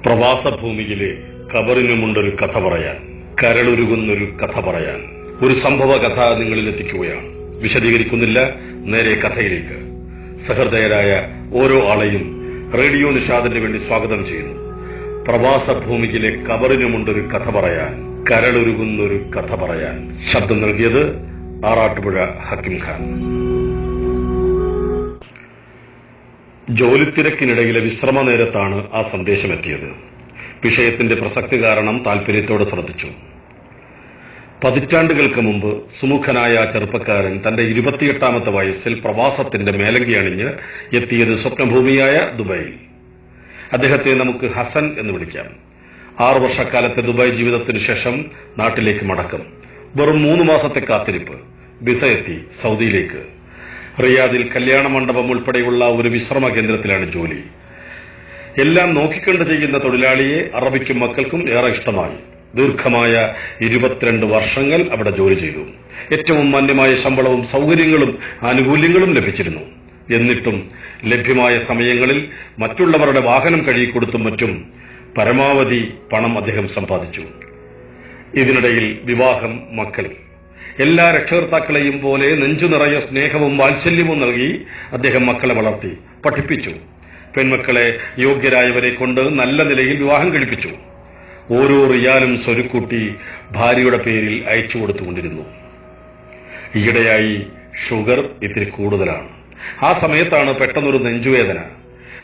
പ്രവാസഭൂമിയിലെ ഖബറിനുമുണ്ടൊരു കഥ പറയാൻ, കരളുരുകുന്നൊരു കഥ പറയാൻ, ഒരു സംഭവ കഥ നിങ്ങളിൽ എത്തിക്കുകയാണ്. വിശദീകരിക്കുന്നില്ല, നേരെ കഥയിലേക്ക്. സഹൃദയരായ ഓരോ ആളെയും റേഡിയോ നിഷാദിന് വേണ്ടി സ്വാഗതം ചെയ്യുന്നു. പ്രവാസഭൂമിയിലെ ഖബറിനുമുണ്ടൊരു കഥ പറയാൻ, കരളുരുകുന്നൊരു കഥ പറയാൻ. ശബ്ദം നൽകിയത് ആറാട്ടുപുഴ ഹക്കിം ഖാൻ. ജോലിത്തിരക്കിനിടയിലെ വിശ്രമ നേരത്താണ് ആ സന്ദേശമെത്തിയത്. വിഷയത്തിന്റെ പ്രസക്തി കാരണം താല്പര്യത്തോടെ ശ്രദ്ധിച്ചു. പതിറ്റാണ്ടുകൾക്ക് മുമ്പ് സുമുഖനായ ആ ചെറുപ്പക്കാരൻ തന്റെ 28ാമത്തെ വയസ്സിൽ പ്രവാസത്തിന്റെ മേലങ്കി അണിഞ്ഞ് എത്തിയത് സ്വപ്നഭൂമിയായ ദുബായിൽ. അദ്ദേഹത്തെ നമുക്ക് ഹസൻ എന്ന് വിളിക്കാം. 6 വർഷക്കാലത്തെ ദുബായ് ജീവിതത്തിനു ശേഷം നാട്ടിലേക്ക് മടക്കം. വെറും 3 മാസത്തെ കാത്തിരിപ്പ്. വിസ എത്തി സൗദിയിലേക്ക്. റിയാദിൽ കല്യാണ മണ്ഡപം ഉൾപ്പെടെയുള്ള ഒരു വിശ്രമ കേന്ദ്രത്തിലാണ് ജോലി. എല്ലാം നോക്കിക്കണ്ട് ചെയ്യുന്ന തൊഴിലാളിയെ അറബിക്കും മക്കൾക്കും ഏറെ ഇഷ്ടമായി. ദീർഘമായ 22 വർഷങ്ങൾ അവിടെ ജോലി ചെയ്തു. ഏറ്റവും മാന്യമായ ശമ്പളവും സൗകര്യങ്ങളും ആനുകൂല്യങ്ങളും ലഭിച്ചിരുന്നു. എന്നിട്ടും ലഭ്യമായ സമയങ്ങളിൽ മറ്റുള്ളവരുടെ വാഹനം കഴുകിക്കൊടുത്തും മറ്റും പരമാവധി പണം അദ്ദേഹം സമ്പാദിച്ചു. ഇതിനിടയിൽ വിവാഹം, മക്കൾ. എല്ലാ രക്ഷകർത്താക്കളെയും പോലെ നെഞ്ചു നിറയെ സ്നേഹവും വാത്സല്യവും നൽകി അദ്ദേഹം മക്കളെ വളർത്തി, പഠിപ്പിച്ചു. പെൺമക്കളെ യോഗ്യരായവരെ കൊണ്ട് നല്ല നിലയിൽ വിവാഹം കഴിപ്പിച്ചു. ഓരോ റിയാലും സ്വരുക്കൂട്ടി ഭാര്യയുടെ പേരിൽ അയച്ചു കൊടുത്തുകൊണ്ടിരുന്നു. ഈയിടെയായി ഷുഗർ ഇത്തിരി കൂടുതലാണ്. ആ സമയത്താണ് പെട്ടെന്നൊരു നെഞ്ചുവേദന.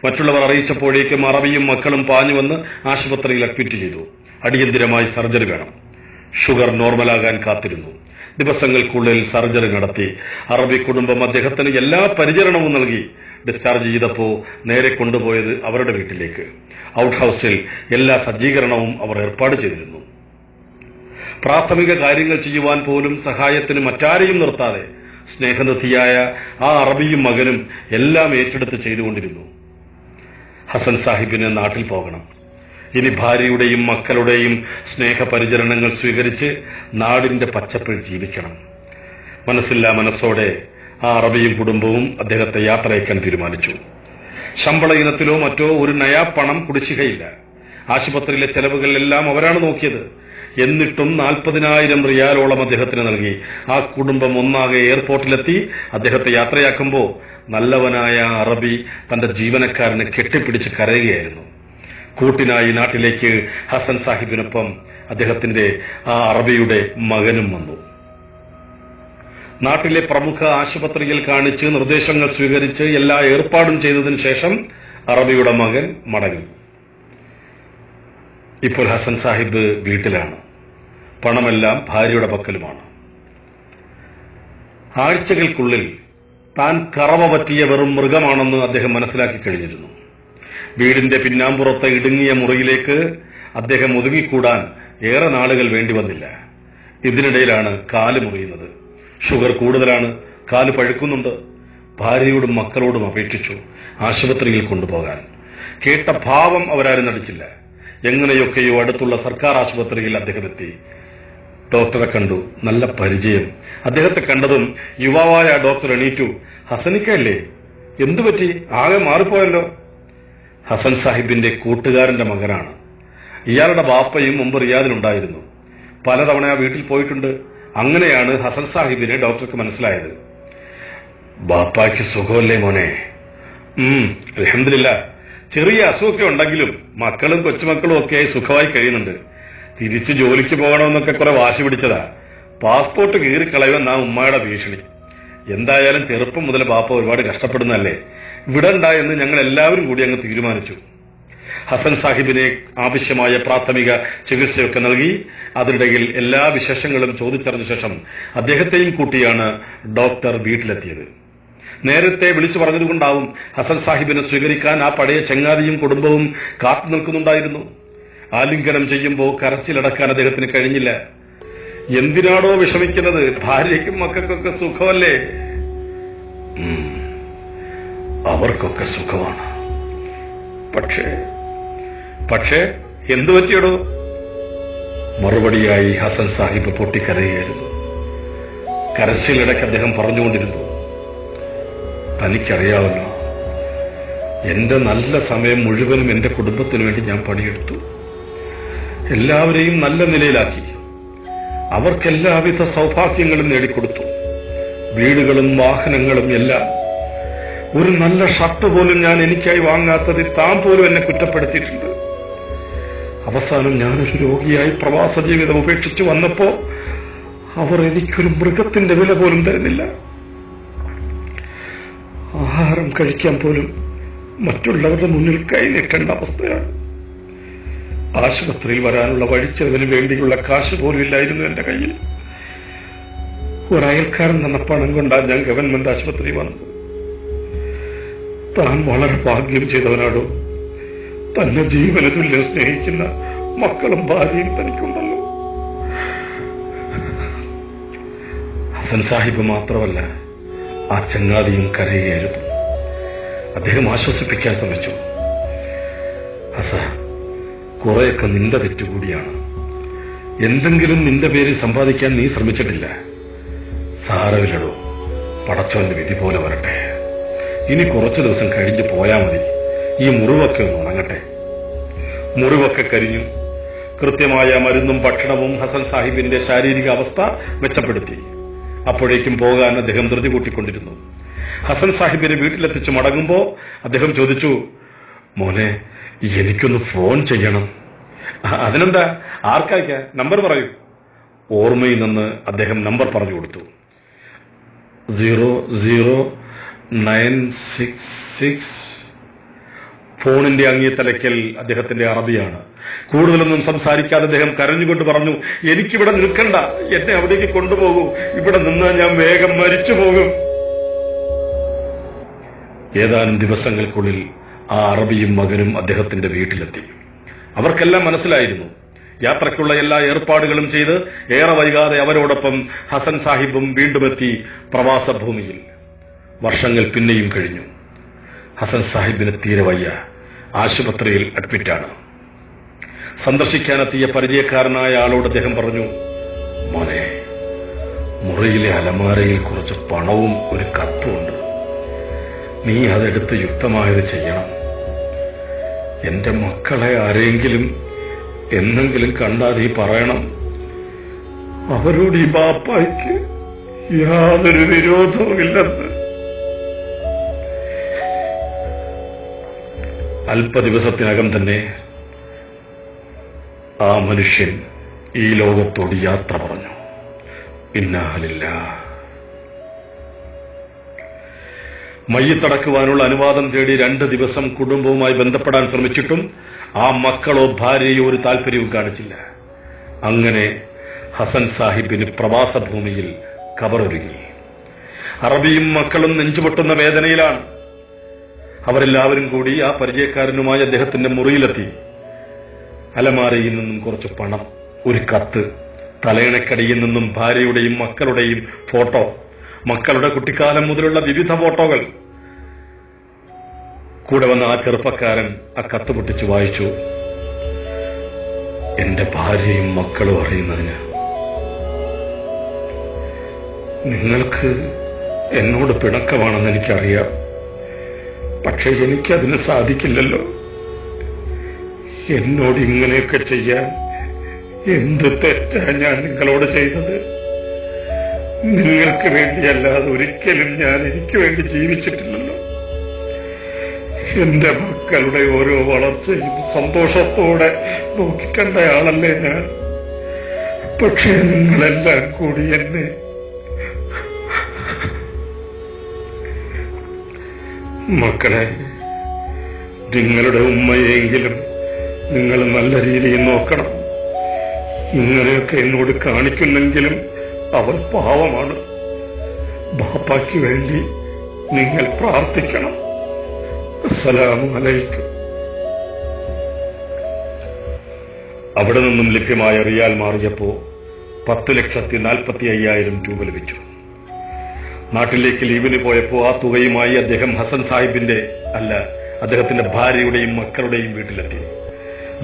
മറ്റുള്ളവർ അറിയിച്ചപ്പോഴേക്കും അറബിയും മക്കളും പാഞ്ഞുവന്ന് ആശുപത്രിയിൽ അഡ്മിറ്റ് ചെയ്തു. അടിയന്തിരമായി സർജറി വേണം. ഷുഗർ നോർമലാകാൻ കാത്തിരുന്നു. ദിവസങ്ങൾക്കുള്ളിൽ സർജറി നടത്തി. അറബി കുടുംബം അദ്ദേഹത്തിന് എല്ലാ പരിചരണവും നൽകി. ഡിസ്ചാർജ് ചെയ്തപ്പോൾ നേരെ കൊണ്ടുപോയത് അവരുടെ വീട്ടിലേക്ക്. ഔട്ട് ഹൌസിൽ എല്ലാ സജ്ജീകരണവും അവർ ഏർപ്പാട് ചെയ്തിരുന്നു. പ്രാഥമിക കാര്യങ്ങൾ ചെയ്യുവാൻ പോലും സഹായത്തിന് മറ്റാരെയും നിർത്താതെ സ്നേഹനിധിയായ ആ അറബിയും മകനും എല്ലാം ഏറ്റെടുത്ത് ചെയ്തുകൊണ്ടിരുന്നു. ഹസൻ സാഹിബിന് നാട്ടിൽ പോകണം. ഇനി ഭാര്യയുടെയും മക്കളുടെയും സ്നേഹപരിചരണങ്ങൾ സ്വീകരിച്ച് നാടിന്റെ പച്ചപ്പിൽ ജീവിക്കണം. മനസ്സില്ലാ മനസ്സോടെ ആ അറബിയും കുടുംബവും അദ്ദേഹത്തെ യാത്രയക്കാൻ തീരുമാനിച്ചു. ശമ്പള ഇനത്തിലോ മറ്റോ ഒരു നയാ പണം കുടിശ്ശികയില്ല. ആശുപത്രിയിലെ ചെലവുകളെല്ലാം അവരാണ് നോക്കിയത്. എന്നിട്ടും 40,000 റിയാലോളം അദ്ദേഹത്തിന് നൽകി. ആ കുടുംബം ഒന്നാകെ എയർപോർട്ടിലെത്തി അദ്ദേഹത്തെ യാത്രയാക്കുമ്പോൾ നല്ലവനായ അറബി തന്റെ ജീവനക്കാരനെ കെട്ടിപ്പിടിച്ച് കരയുകയായിരുന്നു. കൂട്ടിനായി നാട്ടിലേക്ക് ഹസൻ സാഹിബിനൊപ്പം അദ്ദേഹത്തിന്റെ ആ അറബിയുടെ മകനും വന്നു. നാട്ടിലെ പ്രമുഖ ആശുപത്രിയിൽ കാണിച്ച് നിർദ്ദേശങ്ങൾ സ്വീകരിച്ച് എല്ലാ ഏർപ്പാടും ചെയ്തതിനു ശേഷം അറബിയുടെ മകൻ മടങ്ങി. ഇപ്പോൾ ഹസൻ സാഹിബ് വീട്ടിലാണ്. പണമെല്ലാം ഭാര്യയുടെ പക്കലുമാണ്. ആഴ്ചകൾക്കുള്ളിൽ താൻ കറവ പറ്റിയ വെറും മൃഗമാണെന്ന് അദ്ദേഹം മനസ്സിലാക്കി കഴിഞ്ഞിരുന്നു. വീടിന്റെ പിന്നാമ്പുറത്തെ ഇടുങ്ങിയ മുറിയിലേക്ക് അദ്ദേഹം ഒതുങ്ങിക്കൂടാൻ ഏറെ നാളുകൾ വേണ്ടി വന്നില്ല. ഇതിനിടയിലാണ് കാല് മുറിയുന്നത്. ഷുഗർ കൂടുതലാണ്, കാല് പഴുക്കുന്നുണ്ട്. ഭാര്യയോടും മക്കളോടും അപേക്ഷിച്ചു ആശുപത്രിയിൽ കൊണ്ടുപോകാൻ. കേട്ട ഭാവം അവരാരും നടിച്ചില്ല. എങ്ങനെയൊക്കെയോ അടുത്തുള്ള സർക്കാർ ആശുപത്രിയിൽ അദ്ദേഹം എത്തി. ഡോക്ടറെ കണ്ടു. നല്ല പരിചയം. അദ്ദേഹത്തെ കണ്ടതും യുവാവായ ഡോക്ടർ എണീറ്റു. ഹസനിക്കല്ലേ, എന്തുപറ്റി? ആകെ മാറിപ്പോയല്ലോ. ഹസൻ സാഹിബിന്റെ കൂട്ടുകാരന്റെ മകനാണ്. ഇയാളുടെ ബാപ്പയും മുമ്പ് റിയാദിലുണ്ടായിരുന്നു. പലതവണ ആ വീട്ടിൽ പോയിട്ടുണ്ട്. അങ്ങനെയാണ് ഹസൻ സാഹിബിനെ ഡോക്ടർക്ക് മനസ്സിലായത്. ബാപ്പായ്ക്ക് സുഖമല്ലേ മോനെ? അൽഹംദുലില്ലാ. ചെറിയ അസുഖമൊക്കെ ഉണ്ടെങ്കിലും മക്കളും കൊച്ചുമക്കളും ഒക്കെ സുഖമായി കഴിയുന്നുണ്ട്. തിരിച്ച് ജോലിക്ക് പോകണമെന്നൊക്കെ കുറെ വാശി പിടിച്ചതാ. പാസ്പോർട്ട് കീറിക്കളയുമെന്നാ ഉമ്മയുടെ ഭീഷണി. എന്തായാലും ചെറുപ്പം മുതൽ ബാപ്പ ഒരുപാട് കഷ്ടപ്പെടുന്നതല്ലേ, വിടണ്ട എന്ന് ഞങ്ങൾ എല്ലാവരും കൂടി അങ്ങ് തീരുമാനിച്ചു. ഹസൻ സാഹിബിനെ ആവശ്യമായ പ്രാഥമിക ചികിത്സയൊക്കെ നൽകി. അതിനിടയിൽ എല്ലാ വിശേഷങ്ങളും ചോദിച്ചറിഞ്ഞ ശേഷം അദ്ദേഹത്തെയും കൂട്ടിയാണ് ഡോക്ടർ വീട്ടിലെത്തിയത്. നേരത്തെ വിളിച്ചു പറഞ്ഞതുകൊണ്ടാവും ഹസൻ സാഹിബിനെ സ്വീകരിക്കാൻ ആ പഴയ ചങ്ങാതിയും കുടുംബവും കാത്തു നിൽക്കുന്നുണ്ടായിരുന്നു. ആലിംഗനം ചെയ്യുമ്പോൾ കരച്ചിലടക്കാൻ അദ്ദേഹത്തിന് കഴിഞ്ഞില്ല. എന്തിനാണോ വിഷമിക്കുന്നത്? ഭാര്യയ്ക്കും മക്കൾക്കൊക്കെ സുഖമല്ലേ? അവർക്കൊക്കെ സുഖമാണ്. പക്ഷേ എന്തു പറ്റിയടോ? മറുപടിയായി ഹസൻ സാഹിബ് പൊട്ടിക്കരയായിരുന്നു. കരച്ചിലിടയ്ക്ക് അദ്ദേഹം പറഞ്ഞുകൊണ്ടിരുന്നു, തനിക്കറിയാമല്ലോ, എന്റെ നല്ല സമയം മുഴുവനും എന്റെ കുടുംബത്തിന് വേണ്ടി ഞാൻ പണിയെടുത്തു. എല്ലാവരെയും നല്ല നിലയിലാക്കി. അവർക്ക് എല്ലാവിധ സൗഭാഗ്യങ്ങളും നേടിക്കൊടുത്തു. വീടുകളും വാഹനങ്ങളും എല്ലാം. ഒരു നല്ല ഷർട്ട് പോലും ഞാൻ എനിക്കായി വാങ്ങാത്തതിൽ താൻ പോലും എന്നെ കുറ്റപ്പെടുത്തിയിട്ടുണ്ട്. അവസാനം ഞാനൊരു രോഗിയായി പ്രവാസ ജീവിതം ഉപേക്ഷിച്ചു വന്നപ്പോ അവർ എനിക്കൊരു മൃഗത്തിന്റെ വില പോലും തരുന്നില്ല. ആഹാരം കഴിക്കാൻ പോലും മറ്റുള്ളവരുടെ മുന്നിൽ കൈ നീട്ടേണ്ട അവസ്ഥയാണ്. ആശുപത്രിയിൽ വരാനുള്ള വഴിച്ചെലവിന് വേണ്ടിയുള്ള കാശ് പോലും ഇല്ലായിരുന്നു എന്റെ കയ്യിൽ. ഒരയൽക്കാരൻ തന്ന പണം കൊണ്ടാണ് ഞാൻ ഗവൺമെന്റ് ആശുപത്രിയിൽ വന്നത്. താൻ വളരെ ഭാഗ്യം ചെയ്തവനാടോ. തന്നെ ജീവന തുല്യം സ്നേഹിക്കുന്ന മക്കളും ഭാര്യയും തനിക്കുണ്ടല്ലോ. ഹസൻ സാഹിബ് മാത്രമല്ല, ആ ചങ്ങാതിയും കരയുകയായിരുന്നു. അദ്ദേഹം ആശ്വസിപ്പിക്കാൻ ശ്രമിച്ചു. ഹസ, കുറെയൊക്കെ നിന്റെ തെറ്റുകൂടിയാണ്. എന്തെങ്കിലും നിന്റെ പേരിൽ സമ്പാദിക്കാൻ നീ ശ്രമിച്ചിട്ടില്ല. സാരമില്ലടോ, പടച്ചോന്റെ വിധി പോലെ വരട്ടെ. ഇനി കുറച്ചു ദിവസം കഴിഞ്ഞ് പോയാൽ മതി. ഈ മുറിവൊക്കെ ഒന്ന് ഉണങ്ങട്ടെ. മുറിവൊക്കെ കരിഞ്ഞു. കൃത്യമായ മരുന്നും ഭക്ഷണവും ഹസൻ സാഹിബിന്റെ ശാരീരിക അവസ്ഥ മെച്ചപ്പെടുത്തി. അപ്പോഴേക്കും പോകാൻ അദ്ദേഹം ധൃതി കൂട്ടിക്കൊണ്ടിരുന്നു. ഹസൻ സാഹിബിനെ വീട്ടിലെത്തിച്ചു മടങ്ങുമ്പോ അദ്ദേഹം ചോദിച്ചു, മോനെ, എനിക്കൊന്ന് ഫോൺ ചെയ്യണം. അതിനെന്താ, ആർക്കയക്കാം, നമ്പർ പറയൂ. ഓർമ്മയിൽ നിന്ന് അദ്ദേഹം നമ്പർ പറഞ്ഞു കൊടുത്തു. 00966. ഫോണിന്റെ അങ്ങേ തലയ്ക്കൽ അദ്ദേഹത്തിന്റെ അറബിയാണ്. കൂടുതലൊന്നും സംസാരിക്കാതെ അദ്ദേഹം കരഞ്ഞുകൊണ്ട് പറഞ്ഞു, എനിക്കിവിടെ നിൽക്കണ്ട, എന്നെ അവിടേക്ക് കൊണ്ടുപോകൂ. ഇവിടെ നിന്നാൽ ഞാൻ വേഗം മരിച്ചു പോകും. ഏതാനും ദിവസങ്ങൾക്കുള്ളിൽ ആ അറബിയും മകനും അദ്ദേഹത്തിന്റെ വീട്ടിലെത്തി. അവർക്കെല്ലാം മനസ്സിലായിരുന്നു. യാത്രയ്ക്കുള്ള എല്ലാ ഏർപ്പാടുകളും ചെയ്ത് ഏറെ വൈകാതെ അവരോടൊപ്പം ഹസൻ സാഹിബും വീണ്ടുമെത്തി പ്രവാസ ഭൂമിയിൽ. വർഷങ്ങൾ പിന്നെയും കഴിഞ്ഞു. ഹസൻ സാഹിബിന് തീരെ വയ്യ. ആശുപത്രിയിൽ അഡ്മിറ്റാണ്. സന്ദർശിക്കാനെത്തിയ പരിചയക്കാരനായ ആളോട് അദ്ദേഹം പറഞ്ഞു, മോനെ, മുറിയിലെ അലമാരയിൽ കുറച്ച് പണവും ഒരു കത്തുമുണ്ട്. നീ അതെടുത്ത് യുക്തമായത് ചെയ്യണം. എന്റെ മക്കളെ ആരെങ്കിലും എന്നെങ്കിലും കണ്ടാൽ നീ പറയണം, അവരോട് ഈ ബാപ്പായ്ക്ക് യാതൊരു വിരോധവുമില്ലെന്ന്. അല്പദിവസത്തിനകം തന്നെ ആ മനുഷ്യൻ ഈ ലോകത്തോട് യാത്ര പറഞ്ഞു. ഇന്നാലില്ല. മയ്യത്തടക്കുവാനുള്ള അനുവാദം തേടി 2 ദിവസം കുടുംബവുമായി ബന്ധപ്പെടാൻ ശ്രമിച്ചിട്ടും ആ മക്കളോ ഭാര്യയോ ഒരു താല്പര്യവും കാണിച്ചില്ല. അങ്ങനെ ഹസൻ സാഹിബിന് പ്രവാസ ഭൂമിയിൽ കബറൊരുങ്ങി. അറബിയും മക്കളും നെഞ്ചുപൊട്ടുന്ന വേദനയിലാണ്. അവരെല്ലാവരും കൂടി ആ പരിചയക്കാരനുമായി അദ്ദേഹത്തിന്റെ മുറിയിലെത്തി. അലമാരയിൽ നിന്നും കുറച്ച് പണം, ഒരു കത്ത്, തലയണക്കടിയിൽ നിന്നും ഭാര്യയുടെയും മക്കളുടെയും ഫോട്ടോ, മക്കളുടെ കുട്ടിക്കാലം മുതലുള്ള വിവിധ ഫോട്ടോകൾ. കൂടെ വന്ന ആ ചെറുപ്പക്കാരൻ ആ കത്ത് പൊട്ടിച്ചു വായിച്ചു. എന്റെ ഭാര്യയും മക്കളും അറിയുന്നതിന് നിങ്ങൾക്ക് എന്നോട് പിണക്കമാണെന്ന് എനിക്കറിയാം. പക്ഷെ എനിക്കതിന് സാധിക്കില്ലല്ലോ. എന്നോട് ഇങ്ങനെയൊക്കെ ചെയ്യാൻ എന്ത് തെറ്റാ ഞാൻ നിങ്ങളോട് ചെയ്തത്? നിങ്ങൾക്ക് വേണ്ടിയല്ലാതെ ഒരിക്കലും ഞാൻ എനിക്ക് വേണ്ടി ജീവിച്ചിട്ടില്ലല്ലോ. എന്റെ മക്കളുടെ ഓരോ വളർച്ചയും സന്തോഷത്തോടെ നോക്കിക്കണ്ടയാളല്ലേ ഞാൻ. പക്ഷേ നിങ്ങളെല്ലാം കൂടി എന്നെ മക്കളെ, നിങ്ങളുടെ ഉമ്മയെങ്കിലും നിങ്ങൾ നല്ല രീതിയിൽ നോക്കണം. ഇങ്ങനെയൊക്കെ എന്നോട് കാണിക്കുന്നെങ്കിലും അവൾ പാവമാണ്. ബാപ്പായ്ക്ക് വേണ്ടി നിങ്ങൾ പ്രാർത്ഥിക്കണം. അസ്സലാമു അലൈക്കും. അവിടെ നിന്നും ലഭ്യമായ റിയാൽ മാറിയപ്പോ 10,45,000 രൂപ ലഭിച്ചു. നാട്ടിലേക്ക് ലീവിന് പോയപ്പോ ആ തുകയുമായി അദ്ദേഹം ഹസൻ സാഹിബിന്റെ അദ്ദേഹത്തിന്റെ ഭാര്യയുടെയും മക്കളുടെയും വീട്ടിലെത്തി.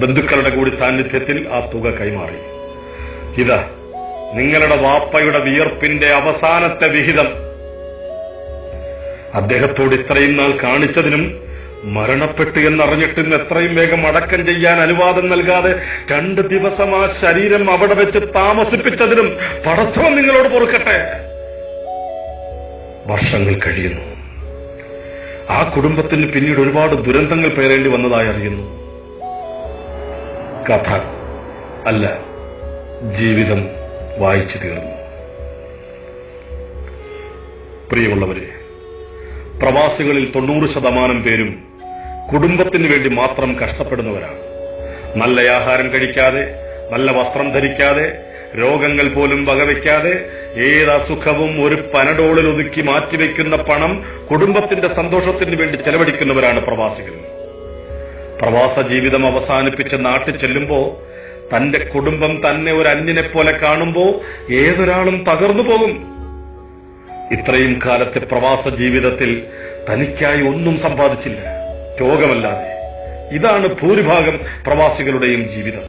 ബന്ധുക്കളുടെ കൂടി സാന്നിധ്യത്തിൽ ആ തുക കൈമാറി. ഇതാ നിങ്ങളുടെ വാപ്പയുടെ വിയർപ്പിന്റെ അവസാനത്തെ വിഹിതം. അദ്ദേഹത്തോട് ഇത്രയും നാൾ കാണിച്ചതിനും മരണപ്പെട്ടു എന്നറിഞ്ഞിട്ടും എത്രയും വേഗം അടക്കം ചെയ്യാൻ അനുവാദം നൽകാതെ 2 ദിവസം ആ ശരീരം അവിടെ വെച്ച് താമസിപ്പിച്ചതിനും പടച്ചവൻ നിങ്ങളോട് പൊറുക്കട്ടെ. വർഷങ്ങൾ കഴിയുന്നു. ആ കുടുംബത്തിന് പിന്നീട് ഒരുപാട് ദുരന്തങ്ങൾ പേരേണ്ടി വന്നതായി അറിയുന്നു. കഥ അല്ല, ജീവിതം വായിച്ചു തീർന്നു. പ്രിയമുള്ളവരെ, പ്രവാസികളിൽ 90% പേരും കുടുംബത്തിന് വേണ്ടി മാത്രം കഷ്ടപ്പെടുന്നവരാണ്. നല്ല ആഹാരം കഴിക്കാതെ, നല്ല വസ്ത്രം ധരിക്കാതെ, രോഗങ്ങൾ പോലും വകവയ്ക്കാതെ ഏത് അസുഖവും ഒരു പനഡോളിൽ ഒതുക്കി മാറ്റിവെക്കുന്ന പണം കുടുംബത്തിന്റെ സന്തോഷത്തിന് വേണ്ടി ചെലവഴിക്കുന്നവരാണ് പ്രവാസികൾ. പ്രവാസ ജീവിതം അവസാനിപ്പിച്ച് നാട്ടിൽ ചെല്ലുമ്പോ തന്റെ കുടുംബം തന്നെ ഒരു അന്യനെ പോലെ കാണുമ്പോ ഏതൊരാളും തകർന്നു പോകും. ഇത്രയും കാലത്തെ പ്രവാസ ജീവിതത്തിൽ തനിക്കായി ഒന്നും സമ്പാദിച്ചില്ല, രോഗമല്ലാതെ. ഇതാണ് ഭൂരിഭാഗം പ്രവാസികളുടെയും ജീവിതം.